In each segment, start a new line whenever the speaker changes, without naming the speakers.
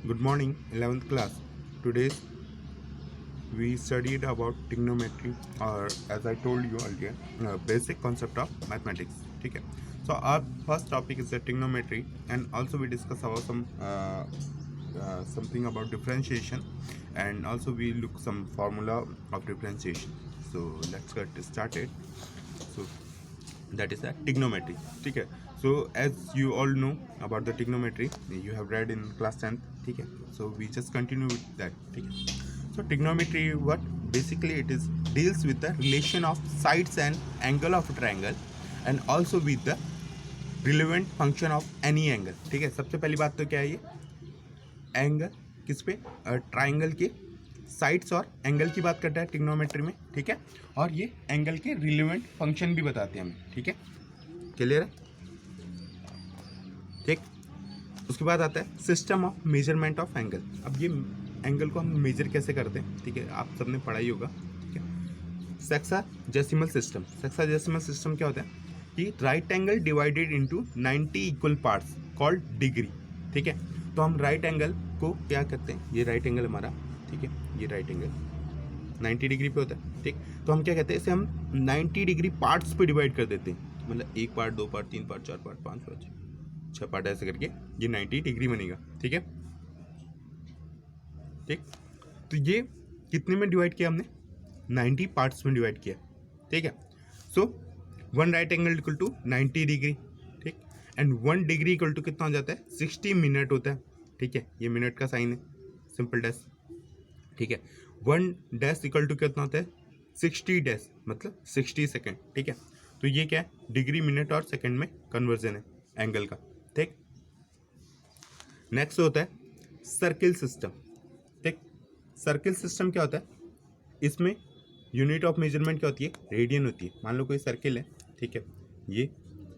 Good morning, 11th class. Today we studied about trigonometry, or as I told you earlier, basic concept of mathematics. Okay. So our first topic is the trigonometry, and also we discuss about something about differentiation, and also we look some formula of differentiation. So let's get started. So that is a trigonometry. Okay. So as you all know about the trigonometry, you have read in class 10th. Okay. So we just continue with that. Okay. So trigonometry, what basically it is, deals with the relation of sides and angle of a triangle, and also with the relevant function of any angle. ठीक है, सबसे पहली बात तो क्या है, ये angle किस पे, ट्राइंगल के साइड्स और एंगल की बात करता है ट्रिग्नोमेट्री में. ठीक है, और ये एंगल के रिलेवेंट फंक्शन भी बताते हैं हमें. ठीक है, क्लियर है. ठीक, उसके बाद आता है system of measurement of angle. अब ये एंगल को हम मेजर कैसे करते हैं, ठीक है, आप सबने पढ़ा ही होगा. ठीक है, सेक्साडेसिमल सिस्टम. सेक्साडेसिमल सिस्टम क्या होता है कि right angle divided into 90 equal parts called degree. ठीक है, तो हम राइट एंगल को क्या करते हैं, ये राइट एंगल हमारा, ठीक है, ये राइट एंगल 90 डिग्री पे होता है. ठीक, तो हम क्या कहते हैं, इसे हम 90 डिग्री पार्ट्स पे डिवाइड कर देते हैं. मतलब 1 part, 2 part, 3 part, 4 part, 5 part, 6 part, ऐसे करके ये 90 डिग्री बनेगा. ठीक है, ठीक, तो ये कितने में डिवाइड किया हमने, 90 पार्ट्स में डिवाइड किया. ठीक है, so 1 right angle equal to 90 degree. ठीक, एंड 1 डिग्री इक्वल टू कितना हो जाता है, 60 मिनट होता है. ठीक है, ये मिनट का साइन है, सिंपल डैश. ठीक है, 1 डैश इक्वल टू कितना होता है, 60 डैश, मतलब 60 सेकेंड. ठीक है, तो ये क्या है, डिग्री मिनट और सेकेंड में कन्वर्जन है एंगल का. ठीक, नेक्स्ट होता है सर्किल सिस्टम. ठीक, सर्किल सिस्टम क्या होता है, इसमें यूनिट ऑफ मेजरमेंट क्या होती है, रेडियन होती है. मान लो कोई सर्किल है, ठीक है, ये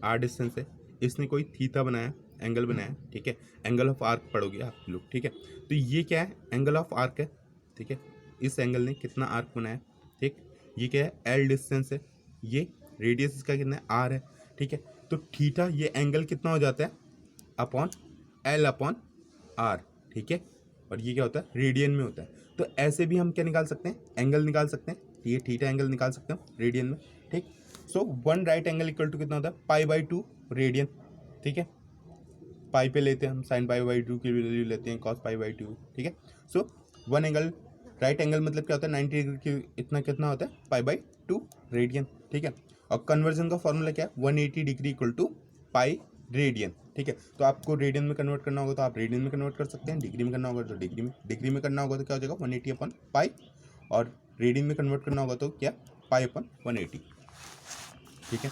आर डिस्टेंस है, इसने कोई थीटा बनाया, एंगल बनाया. ठीक है, एंगल ऑफ आर्क पढ़ोगे आप लोग. ठीक है, तो ये क्या है, एंगल ऑफ आर्क है. ठीक है, इस एंगल ने कितना आर्क बनाया. ठीक, ये क्या है, एल डिस्टेंस है, ये रेडियस इसका कितना है, आर है. ठीक है, तो थीटा ये एंगल कितना हो जाता है, अपॉन एल अपॉन आर. ठीक है, और ये क्या होता है, रेडियन में होता है. तो ऐसे भी हम क्या निकाल सकते हैं, एंगल निकाल सकते हैं. ये थीटा एंगल निकाल सकते हैं रेडियन में. ठीक, सो 1 राइट एंगल इक्वल टू कितना होता है, π/2 रेडियन. ठीक है, पाई पे लेते हैं हम, साइन π/2 की वैल्यू लेते हैं, cos π/2. ठीक है, सो 1 एंगल राइट एंगल मतलब क्या होता है, 90 डिग्री की इतना कितना होता है, π/2 रेडियन. ठीक है, और कन्वर्जन का फॉर्मूला क्या है, 180 degree equal to pi radian. ठीक है, तो आपको रेडियन में कन्वर्ट करना होगा तो आप रेडियन में कन्वर्ट कर सकते हैं, डिग्री में करना होगा तो डिग्री में करना होगा तो क्या हो जाएगा, 180 अपॉन पाई, और रेडियन में कन्वर्ट करना होगा तो क्या, पाई अपॉन 180. ठीक है,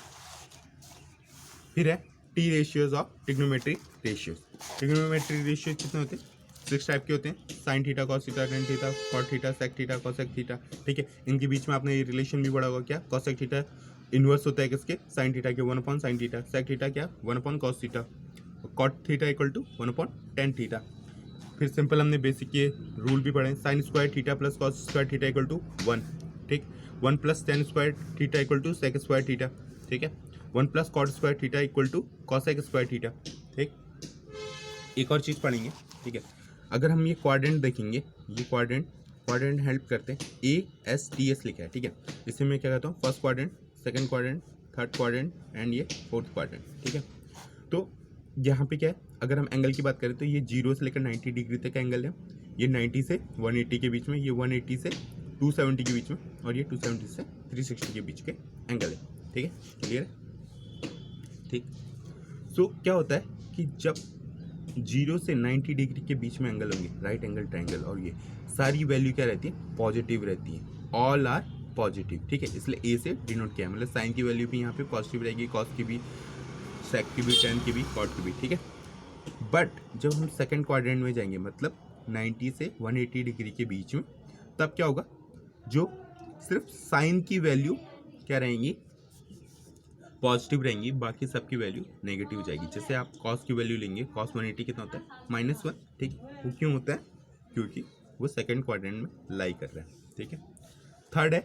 फिर है T ratios of trigonometry ratios. Trigonometry ratio कितने होते हैं, 6 टाइप के होते हैं, sine theta, cos theta, tan theta, cot theta, sec theta, cosec theta. ठीक है, इनके बीच में आपने ये रिलेशन भी पढ़ा होगा, क्या, कोसेक थीटा इनवर्स होता है किसके, साइन थीटा के, 1 upon sine theta. Sec theta क्या, 1 upon cos theta. Cot theta equal to 1 upon tan theta. फिर सिंपल हमने बेसिक ये रूल भी पढ़े, sine square theta plus cos square theta equal to 1. ठीक, 1 plus tan square theta equal to sec square theta. ठीक है, 1 plus cot square theta equal to cosec square theta. ठीक, एक और चीज़ पढ़ेंगे. ठीक है, अगर हम ये क्वाड्रेंट देखेंगे, ये क्वाड्रेंट हेल्प करते हैं, ASTS लिखा है. ठीक है, इसे मैं क्या कहता हूँ, first quadrant, second quadrant, third quadrant and ये फोर्थ क्वाड्रेंट. ठीक है, तो यहाँ पे क्या है, अगर हम एंगल की बात करें तो ये 0 से लेकर 90 डिग्री तक का एंगल है. ये 90 से 180 के बीच में, ये 180 से 270 के बीच में, और ये 270 से 360 के बीच के एंगल है. ठीक है, क्लियर है. ठीक, सो क्या होता है कि जब 0 से 90 डिग्री के बीच में एंगल होंगे, राइट एंगल ट्रायंगल, और ये सारी वैल्यू क्या रहती है, पॉजिटिव रहती है, ऑल आर पॉजिटिव. ठीक है, इसलिए ए से डिनोट किया, मतलब साइन की वैल्यू भी यहाँ पे पॉजिटिव रहेगी, कॉस की भी, सेक की भी, टेन की भी, कॉट की भी. ठीक है, बट जब हम सेकंड क्वाड्रेंट में जाएंगे, मतलब 90 से 180 डिग्री के बीच में, तब क्या होगा, जो सिर्फ साइन की वैल्यू क्या रहेंगी, पॉजिटिव रहेंगी, बाकी सबकी वैल्यू नेगेटिव हो जाएगी. जैसे आप कॉस की वैल्यू लेंगे, कॉस 180 कितना होता है, -1. ठीक, वो क्यों होता है, क्योंकि वो सेकंड क्वाड्रेंट में लाई कर रहा है. ठीक है, थर्ड है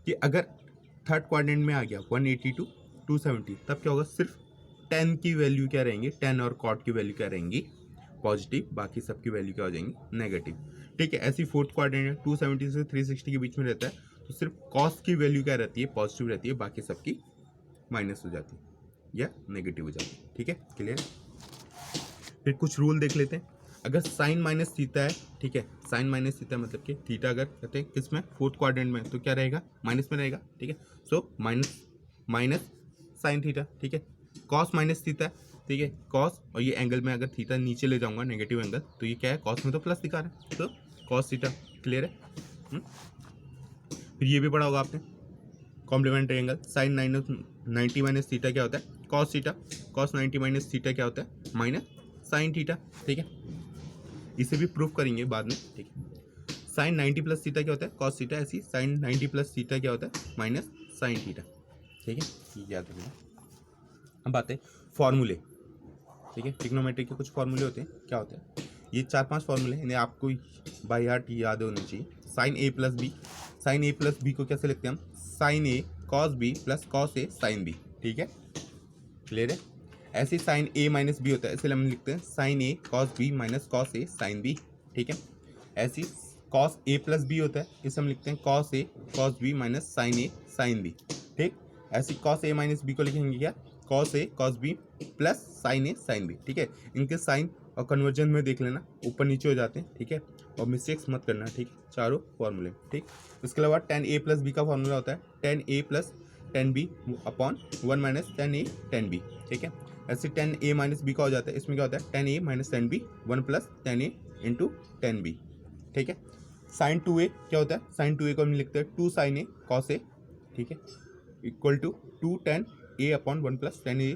कि अगर थर्ड क्वाड्रेंट में आ गया 180 टू 270, तब क्या होगा, सिर्फ टेन की वैल्यू क्या रहेंगी, टेन और कॉट की वैल्यू क्या रहेंगी, पॉजिटिव, बाकी सबकी वैल्यू क्या हो जाएंगी नेगेटिव। ठीक है, ऐसी फोर्थ क्वाड्रेंट 270 से 360 के बीच में रहता है, तो सिर्फ कॉस की वैल्यू क्या रहती है, पॉजिटिव रहती है, बाकी सबकी माइनस हो जाती है या नेगेटिव हो जाती है। ठीक है, क्लियर। फिर कुछ रूल देख लेते हैं। अगर साइन माइनस थीटा है, ठीक है, साइन माइनस थीटा मतलब कि थीटा अगर कहते हैं किस में, फोर्थ क्वाड्रेंट में, तो क्या रहेगा, माइनस में रहेगा। ठीक है, सो माइनस साइन थीटा। ठीक है, कॉस माइनस थीटा, ठीक है, कॉस, और ये एंगल में अगर थीटा नीचे ले जाऊंगा नेगेटिव एंगल, तो ये क्या है, कॉस में तो प्लस दिखा रहा है, तो कॉस थीटा। क्लियर है। फिर ये भी पढ़ा होगा आपने, complementary angle sine 90 minus theta क्या होता है, cos theta. Cos 90 minus theta क्या होता है, माइनस साइन थीटा। ठीक है, इसे भी प्रूफ करेंगे बाद में। ठीक है, साइन 90 प्लस थीटा क्या होता है, कॉस थीटा। ऐसी साइन 90 प्लस थीटा क्या होता है, माइनस साइन थीटा। ठीक है, ये याद रखना। अब बात है फॉर्मूले। ठीक है, ट्रिग्नोमेट्री के कुछ फॉर्मूले होते हैं, क्या होते हैं, ये 4-5 फॉर्मूले हैं, इन्हें आपको बाय हार्ट याद होने चाहिए। साइन ए प्लस बी, साइन ए प्लस बी को कैसे लिखते हैं हम, sign A cos B plus cos A sine B. ठीक है, क्लियर है। ऐसे साइन ए माइनस बी होता है, इसलिए हम लिखते हैं sign A cos B minus cos A sine B. ठीक है, ऐसी कॉस ए प्लस बी होता है, इसे हम लिखते हैं cos A cos B minus sign A sine B. ठीक, ऐसी कॉस ए माइनस बी को लिखेंगे क्या, cos A cos B plus sign A sine B. ठीक है, इनके साइन और कन्वर्जन में देख लेना, ऊपर नीचे हो जाते हैं। ठीक है, और मिस्टेक्स मत करना। ठीक, चारों फॉर्मूले। ठीक, इसके अलावा tan a प्लस बी का फॉर्मूला होता है tan a plus tan b upon 1 minus tan a tan b। ठीक है, ऐसे tan a माइनस बी का हो जाता है, इसमें क्या होता है tan a minus tan b 1 plus tan a into tan b। ठीक है, साइन 2a क्या होता है, साइन 2a को हम लिखते हैं 2 साइन a कॉस a। ठीक है, equal to 2 tan a upon 1 plus tan a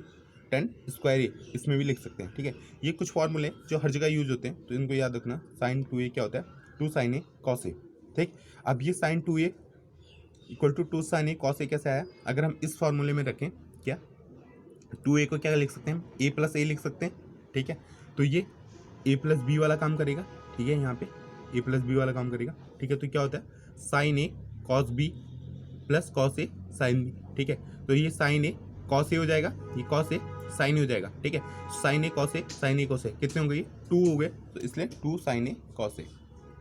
tan square A, इसमें भी लिख सकते हैं। ठीक है, ये कुछ फॉर्मूले जो हर जगह यूज होते हैं, तो इनको याद रखना। साइन 2a क्या होता है, 2 साइन ए कॉस ए। ठीक, अब ये sine 2a equal to 2 sine A cos A कैसे आया, अगर हम इस फॉर्मूले में रखें, क्या 2a को क्या लिख सकते हैं, ए प्लस ए लिख सकते हैं। ठीक है, तो ये ए प्लस बी वाला काम करेगा। ठीक है, यहाँ पे ए प्लस बी वाला काम करेगा। ठीक है, तो क्या होता है sign A cos B plus cos A sine B. ठीक है, तो ये साइन ए कॉस ए हो जाएगा, ये कॉस ए साइन ए हो जाएगा। ठीक है, sign A cos A sign A cos ए कितने हो गए, 2 हो गए, तो इसलिए 2 sine A cos A.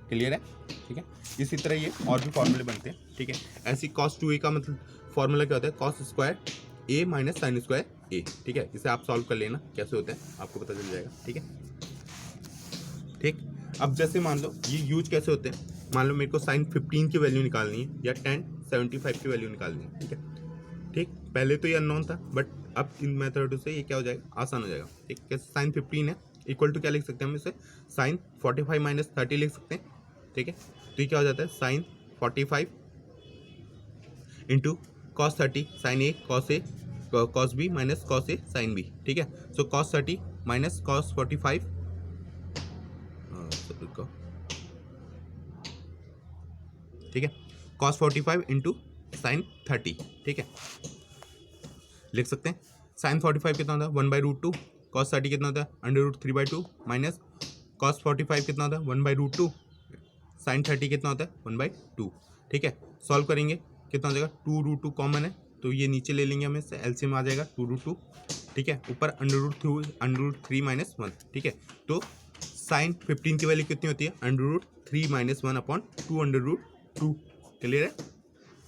Clear है। ठीक है, इसी तरह ये और भी फॉर्मूले बनते हैं। ठीक है, ऐसी कॉस 2a का मतलब फॉर्मूला क्या होता है, कॉस स्क्वायर ए माइनस साइन स्क्वायर ए। ठीक है, इसे आप सॉल्व कर लेना कैसे होता है, आपको पता चल जाएगा। ठीक है, ठीक, अब जैसे मान लो ये यूज कैसे होते हैं, मान लो मेरे को साइन 15 की वैल्यू निकालनी है या tan 75 की वैल्यू निकालनी है। ठीक है, ठीक, पहले तो ये अननोन था, बट अब इन मेथडों से ये क्या हो जाएगा, आसान हो जाएगा। ठीक, कैसे साइन 15 है इक्वल टू क्या लिख सकते हैं हम इसे, साइन 45 माइनस 30 लिख सकते हैं। ठीक है, तो ये क्या हो जाता है sign 45 into cos 30 sign A cos B minus cos A sine B. ठीक है, सो कॉस 30 माइनस कॉस 45 ठीक है, कॉस 45 इंटू साइन 30। ठीक है, लिख सकते हैं साइन 45 कितना होता है 1/√2, कॉस 30 कितना होता है √3/2 माइनस कॉस 45 कितना होता है 1/√2, साइन 30 कितना होता है 1/2। ठीक है, सॉल्व करेंगे कितना हो जाएगा 2√2 कॉमन है, तो ये नीचे ले लेंगे, हमें इससे एलसीएम आ जाएगा 2√2। ठीक है, ऊपर √3 माइनस 1। ठीक है, तो साइन 15 की वैल्यू कितनी होती है √3 माइनस 1 अपॉन 2√2। क्लियर है।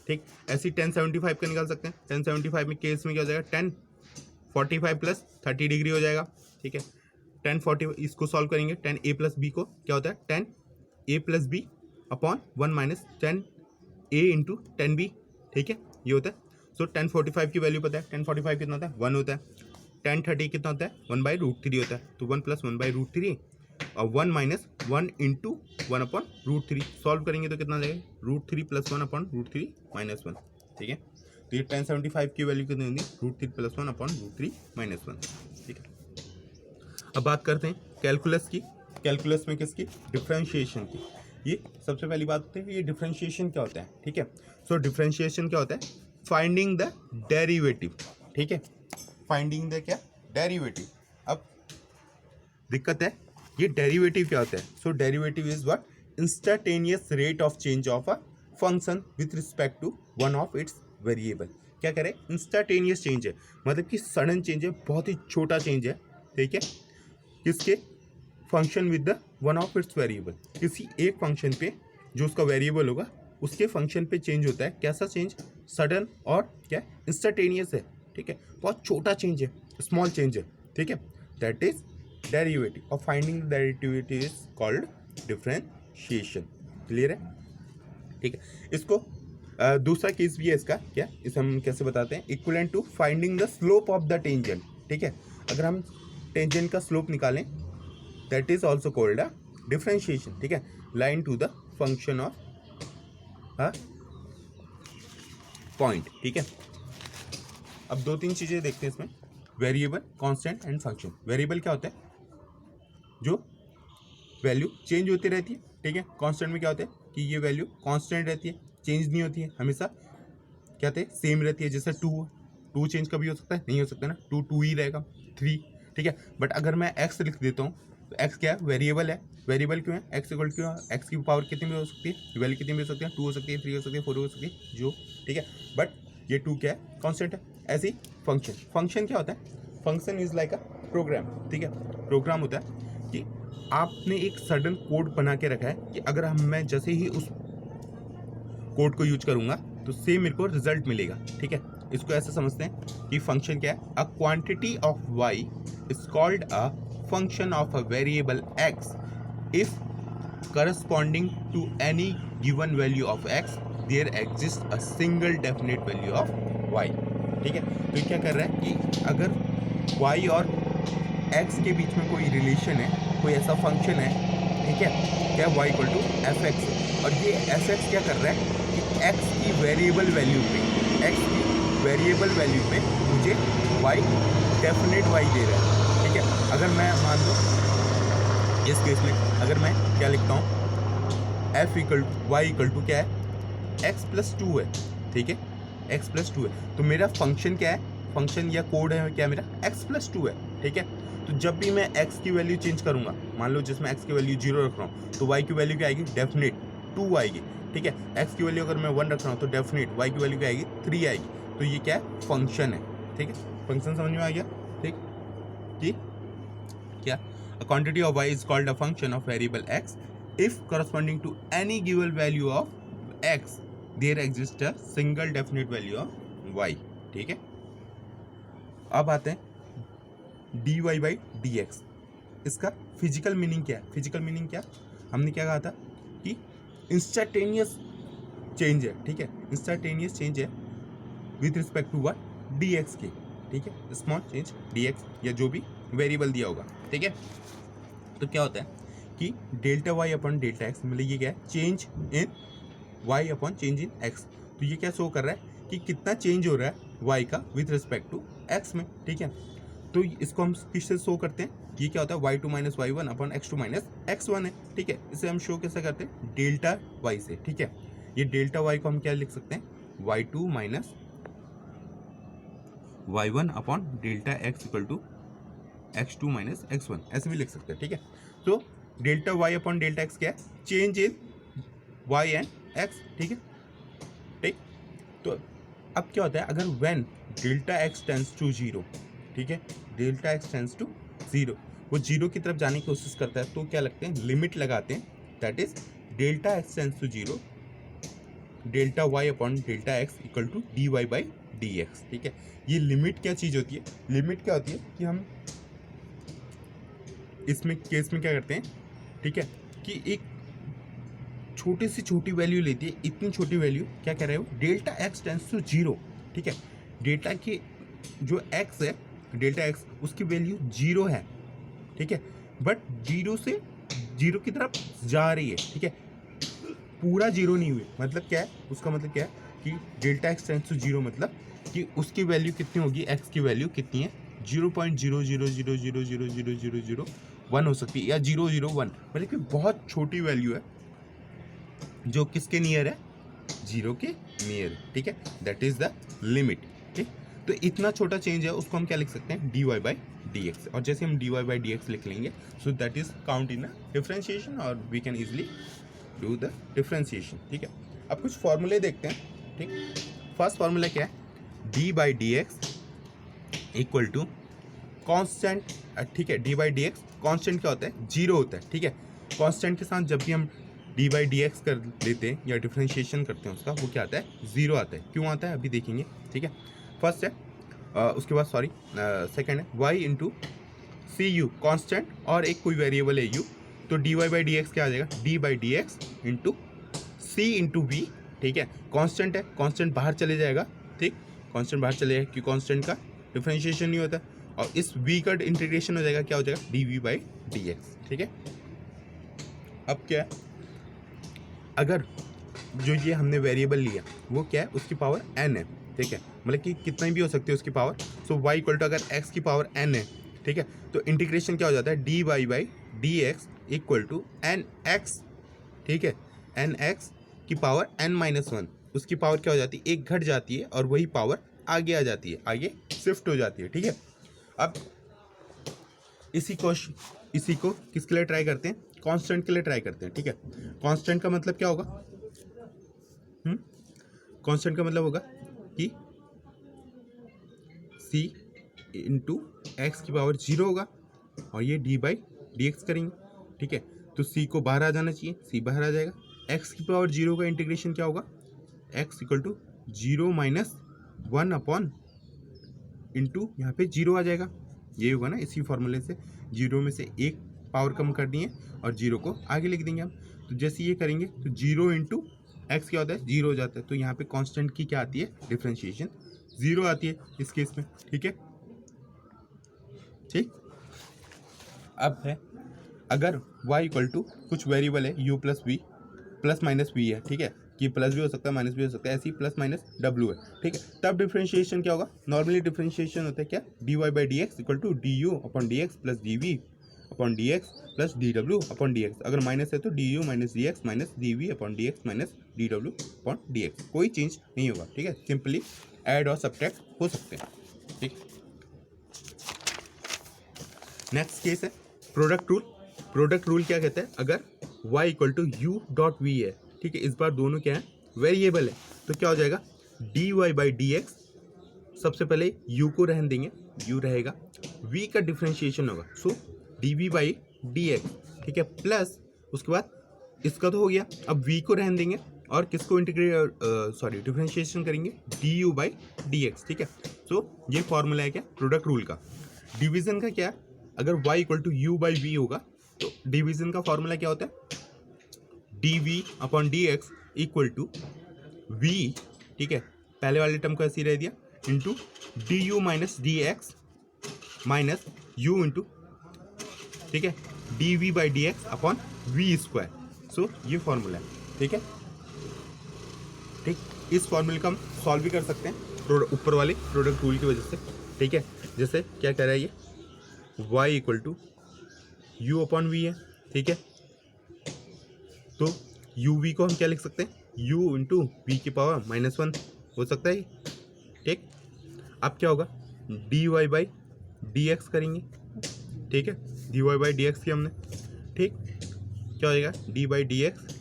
ठीक, ऐसी 1075 का निकाल सकते हैं। 1075 में केस में क्या हो जाएगा 1045 प्लस 30 डिग्री हो जाएगा। ठीक है, 1040 इसको सॉल्व करेंगे, 10a प्लस बी को क्या होता है 10a plus b upon 1 minus 10a into 10b। ठीक है, ये होता है। सो 1045 की वैल्यू पता है, 1045 कितना होता है 1 होता है, 1030 कितना होता है 1/√3 होता है, तो 1 प्लस 1/√3 और 1 माइनस 1 इंटू 1 अपॉन √3। सॉल्व करेंगे तो कितना जाएगा √3 प्लस 1 अपॉन √3 माइनस 1। ठीक है, तो ये 1075 की वैल्यू कितनी होगी √3 प्लस 1 अपॉन √3 माइनस 1। ठीक है, अब बात करते हैं कैलकुलस की। कैलकुलस में किसकी, डिफरेंशिएशन की। ये सबसे पहली बात होती है, ये डिफरेंशिएशन क्या होता है। ठीक है, सो डिफरेंशिएशन क्या होता है, फाइंडिंग द डेरिवेटिव। ठीक है, फाइंडिंग द क्या, डेरिवेटिव। अब दिक्कत है, ये डेरिवेटिव क्या होता है, so derivative is what, instantaneous rate of change of a function with respect to one of its variable. क्या करें, इंस्टेंटेनियस चेंज है, मतलब कि सडन चेंज है, बहुत ही छोटा चेंज है। ठीक है, किसके function with the one of its variable, किसी एक फंक्शन पे जो उसका वेरिएबल होगा उसके फंक्शन पे चेंज होता है। कैसा चेंज? सडन और क्या इंस्टेंटेनियस है, ठीक है, बहुत छोटा चेंज है, स्मॉल चेंज है, ठीक है, दैट इज डेरिवेटिव। और finding the derivative is called differentiation. Clear है? ठीक है। इसको दूसरा केस भी है इसका, क्या इसे हम कैसे बताते हैं? Equivalent to finding the slope of the tangent, ठीक है, अगर हम टेंजेंट का स्लोप निकालें that is also called a differentiation, ठीक है, line to the function of point, ठीक है। अब दो तीन चीजें देखते हैं इसमें, variable, constant and function. Variable क्या होता है? जो वैल्यू चेंज होती रहती है, ठीक है। कांस्टेंट में क्या होता है कि ये वैल्यू कांस्टेंट रहती है, चेंज नहीं होती है, हमेशा क्या होते हैं? सेम रहती है। जैसे टू चेंज कभी हो सकता है? नहीं हो सकता ना, टू ही रहेगा, 3, ठीक है। बट अगर मैं एक्स लिख देता हूँ तो एक्स क्या है? वेरिएबल है। वेरिएबल क्यों है? एक्स इक्वल क्यों है? एक्स की पावर कितनी भी हो सकती है, वैल्यू कितनी भी हो सकती है, 2 हो सकती है, 3 हो सकती है, 4 हो सकती है, जो, ठीक है। बट ये 2 क्या है? कांस्टेंट है। ऐसे ही फंक्शन क्या होता है? Function is like a program, ठीक है। प्रोग्राम होता है कि आपने एक सडन कोड बना के रखा है कि अगर मैं जैसे ही उस कोड को यूज करूंगा तो सेम मेरे को रिजल्ट मिलेगा, ठीक है। इसको ऐसे समझते हैं कि फंक्शन क्या है? A quantity of y is called a function of a variable x if corresponding to any given value of x there exists a single definite value of y, ठीक है। तो ये क्या कर रहा है कि अगर y और x के बीच में कोई रिलेशन है, कोई ऐसा फंक्शन है, ठीक है, क्या y equal to f x, और ये एफ एक्स क्या कर रहा है कि x की वेरिएबल वैल्यू पे मुझे y डेफिनेट y दे रहा है, ठीक है। अगर मैं मान लो इस केस में अगर मैं क्या लिखता हूँ, f equal y equal to क्या है? एक्स प्लस 2 है, ठीक है, एक्स प्लस 2 है। तो मेरा फंक्शन क्या है? फंक्शन या कोड है क्या मेरा? एक्स प्लस 2 है, ठीक है। तो जब भी मैं एक्स की वैल्यू चेंज करूंगा, मान लो जिसमें एक्स की वैल्यू 0 रख रहा हूँ तो वाई की वैल्यू क्या आएगी? डेफिनेट 2 आएगी, ठीक है। एक्स की वैल्यू अगर मैं 1 रख रहा हूँ तो डेफिनेट वाई की वैल्यू क्या आएगी? 3 आएगी। तो ये क्या है? फंक्शन है, ठीक है। फंक्शन समझ में आ गया, ठीक, कि क्या? A quantity of y is called a function of variable x if corresponding to any given value of x there exists a single definite value of y, ठीक है। अब आते हैं dy by dx। इसका फिजिकल मीनिंग क्या है? Physical meaning क्या? हमने क्या कहा था कि इंस्टेंटेनियस चेंज है, ठीक है, इंस्टेंटेनियस चेंज है with respect to what? dx के, ठीक है, स्मॉल चेंज dx या जो भी वेरिएबल दिया होगा, ठीक है। तो क्या होता है कि delta y upon delta x, मतलब ये क्या है? Change in y upon change in x. तो ये क्या शो कर रहा है कि कितना चेंज हो रहा है वाई का विथ रिस्पेक्ट टू एक्स में, ठीक है। तो इसको हम किससे शो करते हैं? ये क्या होता है? y2 minus y one upon x2 minus x1 है, ठीक है। इसे हम शो कैसे करते हैं? डेल्टा वाई से, ठीक है। ये डेल्टा वाई को हम क्या लिख सकते हैं? y2 minus y1 upon delta x equal to x2 minus x1, ऐसे भी लिख सकते हैं, ठीक है। तो delta y upon delta x क्या है? Change in y and x, ठीक है, ठीक। तो अब क्या होता है अगर when delta x tends to 0, ठीक है, डेल्टा x टेंड्स टू 0, वो 0 की तरफ जाने की कोशिश करता है, तो क्या लगते हैं? लिमिट लगाते हैं, that is delta x tends to 0 delta y upon delta x equal to dy by dx, ठीक है। ये लिमिट क्या चीज़ होती है? लिमिट क्या होती है कि हम इसमें केस में क्या करते हैं, ठीक है, कि एक छोटी से छोटी वैल्यू लेती है, इतनी छोटी वैल्यू क्या कह रहे हो? डेल्टा एक्स टेंस टू 0, ठीक है। डेल्टा की जो एक्स है, डेल्टा एक्स, उसकी वैल्यू 0 है, ठीक है, बट 0 से 0 की तरफ जा रही है, ठीक है, पूरा 0 नहीं हुई। मतलब क्या है उसका? मतलब क्या है कि डेल्टा एक्स टेंस टू 0 मतलब कि उसकी वैल्यू कितनी होगी? एक्स की वैल्यू कितनी है? 0.000000001 हो सकती है, या 001, मतलब कि बहुत छोटी वैल्यू है जो किसके नियर है? 0 के नियर, ठीक है, दैट इज द लिमिट, ठीक। तो इतना छोटा चेंज है, उसको हम क्या लिख सकते हैं? dy by D X. और जैसे हम dy बाई डी एक्स लिख लेंगे, so that is count in differentiation, और we can easily do the differentiation, ठीक है। अब कुछ फॉर्मूले देखते हैं, ठीक। फर्स्ट फॉर्मूला क्या है? dy by D x equal to constant ठीक है, d by D x constant क्या होता है, जीरो होता है। ठीक है, कॉन्स्टेंट के साथ जब भी हम डी बाई डी एक्स कर लेते हैं या डिफ्रेंशिएशन करते हैं उसका, वो क्या आता है, जीरो आता है। क्यों आता है अभी देखेंगे। ठीक है, फर्स्ट है उसके बाद सॉरी सेकेंड है y into c u constant और एक कोई वेरिएबल है यू, तो d y by D x क्या आ जाएगा, d by D x into c into v. ठीक है, कांस्टेंट है, कांस्टेंट बाहर चले जाएगा। ठीक, कांस्टेंट बाहर चले जाएगा क्योंकि कांस्टेंट का डिफरेंशिएशन नहीं होता, और इस v का इंटीग्रेशन हो जाएगा, क्या हो जाएगा, d we by D x. ठीक है, अब क्या है, अगर जो ये हमने वेरिएबल लिया वो क्या है, उसकी पावर n है। ठीक है, मतलब कि कितना भी हो सकती है उसकी power. So y equal to अगर x की पावर n है, ठीक है, तो इंटीग्रेशन क्या हो जाता है, d y by D x equal to n x. ठीक है, एन एक्स की पावर n माइनस वन, उसकी पावर क्या हो जाती है, एक घट जाती है और वही पावर आगे आ जाती है, आगे शिफ्ट हो जाती है। ठीक है, अब इसी को किसके लिए ट्राई करते हैं, कांस्टेंट के लिए ट्राई करते हैं। ठीक है, कांस्टेंट का मतलब क्या होगा, कांस्टेंट का मतलब होगा कि c इंटू एक्स की पावर जीरो होगा और ये डी बाई डी एक्स करेंगे। ठीक है, तो c को बाहर आ जाना चाहिए, c बाहर आ जाएगा। x की पावर जीरो का इंटीग्रेशन क्या होगा, x equal to zero minus one upon into यहाँ पे जीरो आ जाएगा, ये होगा ना। इसी फॉर्मूले से जीरो में से एक पावर कम करनी है और जीरो को आगे लिख देंगे हम। तो जैसे ये करेंगे तो जीरो इंटू एक्स क्या होता है, जीरो हो जाता है। तो यहाँ पे कांस्टेंट की क्या आती है, डिफरेंशिएशन जीरो आती है इस केस में। ठीक है, ठीक। अब है अगर y इक्वल टू कुछ वेरिएबल है u plus v plus minus v है। ठीक है, कि प्लस भी हो सकता है माइनस भी हो सकता है, ऐसे ही प्लस माइनस w है। ठीक है, तब डिफरेंशिएशन क्या होगा, नॉर्मली डिफरेंशिएशन होता है क्या, d y by D x equal to d u upon d x plus d v upon d x plus d डब्ल्यू अपॉन डी एक्स। अगर माइनस है तो d you minus D x minus d v upon d x minus d डब्ल्यू upon d x. कोई change नहीं होगा। ठीक है, सिंपली ऐड और सब्ट्रैक्ट हो सकते हैं। ठीक, नेक्स्ट केस है प्रोडक्ट रूल। प्रोडक्ट रूल क्या कहता है, अगर y equal to u dot v है, ठीक है, इस बार दोनों क्या है, वेरिएबल है, तो क्या हो जाएगा, d y by D x, सबसे पहले u को रहने देंगे, u रहेगा, v का डिफ्रेंशिएशन होगा, so D we by D x. ठीक है, प्लस उसके बाद इसका तो हो गया, अब v को रहने देंगे और किसको इंटीग्रेट डिफ्रेंशिएशन करेंगे, D you by D x. ठीक है, सो ये फॉर्मूला है क्या, प्रोडक्ट रूल का। डिवीजन का क्या, अगर y equal to u by v होगा तो डिवीजन का फॉर्मूला क्या होता है, D v upon d x equal to v. ठीक है, पहले वाले टर्म को ऐसे ही रह दिया, into D you minus D x minus U into, ठीक है, D we by D X upon V square. So ये फॉर्मूला है। ठीक है, ठीक, इस फॉर्मूले का हम सॉल्व भी कर सकते हैं ऊपर वाले प्रोडक्ट रूल की वजह से। ठीक है, जैसे क्या कह रहा है ये, y equal to u upon v है। ठीक है, तो यू वी को हम क्या लिख सकते हैं, u इंटू वी की पावर माइनस वन हो सकता है। ठीक, अब क्या होगा, d y by D x करेंगे। ठीक है, d y by D x किया हमने। ठीक, क्या हो जाएगा, d by D x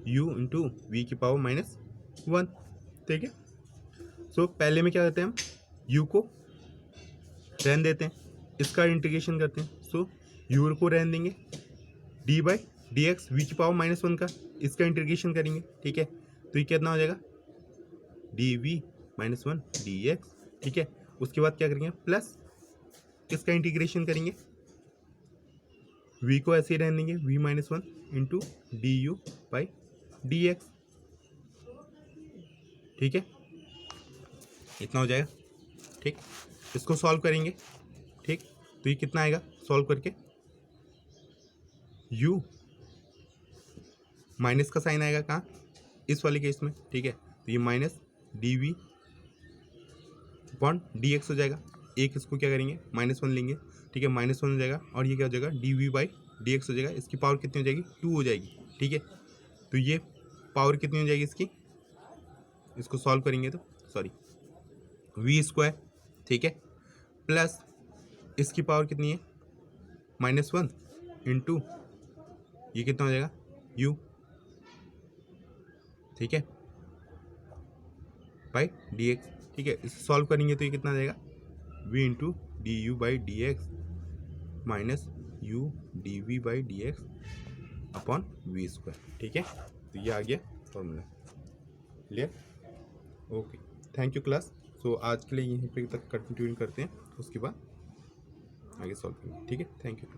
u into v की पावर माइनस वन। ठीक है, सो पहले में क्या करते हैं हम, u को रहने देते हैं, इसका इंटीग्रेशन करते हैं, सो यू को रहने देंगे, d by D x v की पावर माइनस वन का इसका इंटीग्रेशन करेंगे। ठीक है, तो ये कितना हो जाएगा, d v minus one d x. ठीक है, उसके बाद क्या करेंगे, प्लस किसका इंटीग्रेशन करेंगे, वी को ऐसे ही रहने देंगे, v minus one into D you by D x. ठीक है, इतना हो जाएगा। ठीक, इसको सॉल्व करेंगे। ठीक, तो ये कितना आएगा सॉल्व करके, u माइनस का साइन आएगा कहाँ, इस वाले केस में। ठीक है, तो ये minus d v upon d x हो जाएगा, एक इसको क्या करेंगे, माइनस वन लेंगे। ठीक है, माइनस वन हो जाएगा और ये क्या हो जाएगा, d we by D x हो जाएगा, इसकी पावर कितनी हो जाएगी, टू हो जाएगी। ठीक है, तो ये पावर कितनी हो जाएगी इसकी, इसको सॉल्व करेंगे तो सॉरी वी स्क्वायर। ठीक है, प्लस इसकी पावर कितनी है, माइनस वन इंटू ये कितना हो जाएगा, u। ठीक है, बाई डी एक्स। ठीक है, इसे सॉल्व करेंगे तो ये कितना आ जाएगा, v into D you by D x minus U D we by D X upon V square. ठीक है, तो ये आ गया formula. Clear? Okay, thank you class. So आज के लिए यहीं पे तक कंटिन्यू करते हैं, उसके बाद आगे सॉल्व करेंगे। ठीक है, थैंक यू।